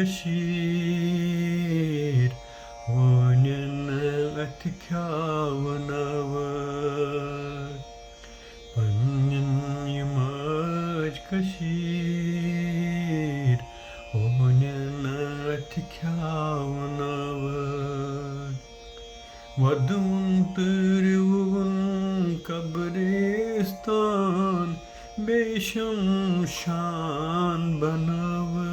कशीर होण्यान अथ ख्यावनावर पन्नन यमाज कशीर होण्यान अथ ख्यावनावर वदुन तरुवन कब्रिस्तान बेशमशान बनावर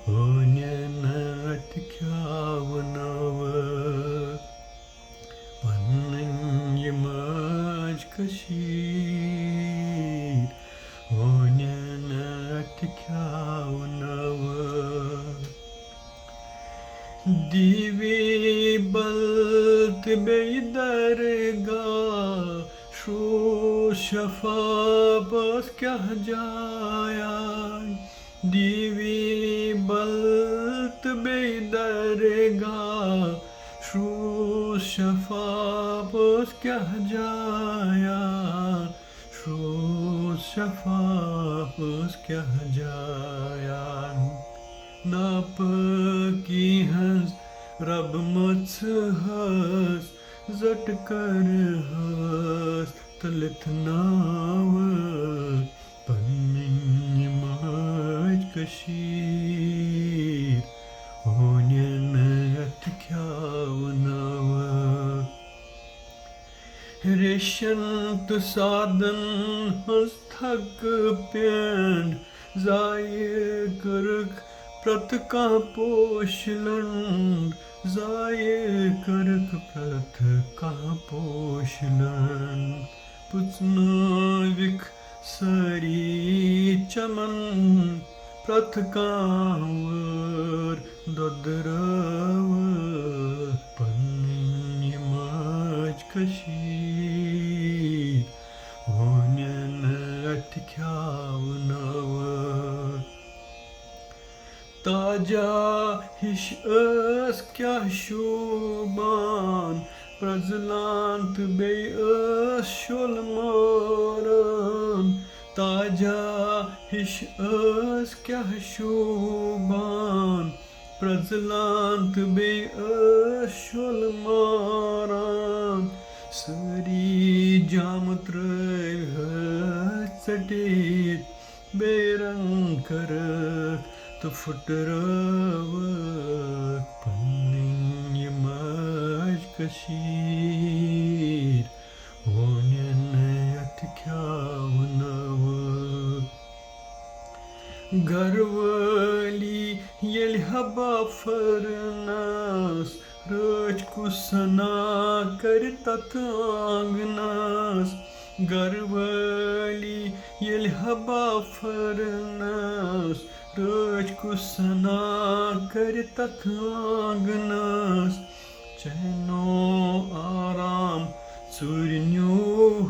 होण्यान अथ ख्यावनावर पन्नन यमाज कशीर होण्यान अथ ख्यावनावर दिवे बल्त बेदरगाह शो शफा बस क्या जाया दिवे बल्त बेदरगाह शो शफा बस क्या जाया शो शफा बस क्या जाया नापकी हंस रब मत्स हस जट कर हस तलत नाव पन्नन यमाज कशीर होण्यान अथ ख्यावनावर रेशंत साधन हस्तक पेंड जाय करक प्रत का पोषलन जाय करक प्रत का पोषलन पुचनाविक सरी चमन प्रत कावर ददरावर पन्नन यमाज कशीर होण्यान अथ ख्यावनावर ताजा हिश अस क्या शोबान प्रजलांत बे अस शोलमारान ताजा हिश अस क्या शोबान प्रजलांत बे अस शोलमारान सरी जाम त्रय चटीत बेरंग करक तो फुटरावर पन्नन यमाज कशीर होण्यान अथ ख्यावनावर घरवाली येल हबा फरनास रच कुसना कर तथ आंगनास घरवाली येल हबा फरनास रच कुसना कर तथ आंगनास चैनो आराम चुरन्यो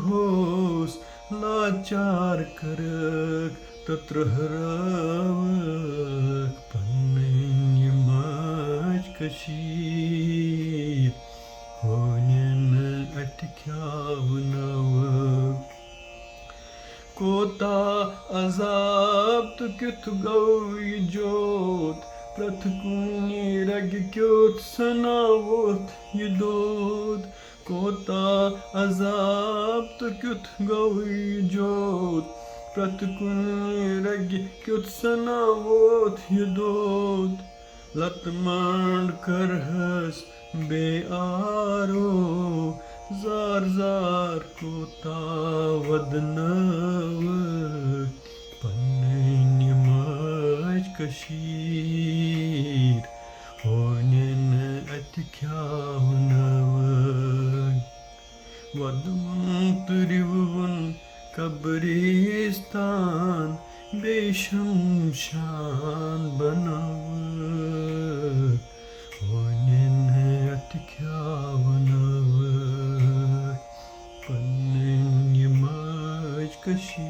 होस लाचार करक तत्र हरावक पन्नन यमाज कशीर होण्यान अथ ख्यावनावर कोता अजाब तो क्युत गौई जोत प्रथ कुनी रग क्युत सनावत युदोत कोता अजाब तो क्युत गौई जोत प्रथ कुनी रग क्युत सनावत युदोत लतमांड करहस बेआरो जार जार कोता वदनावर पन्नन यमाज कशीर होण्यान अथ ख्यावनावर वदुन तरुवन कब्रिस्तान बेशमशान बनावर होण्यान अथ ख्यावनावर पन्नन यमाज कशीर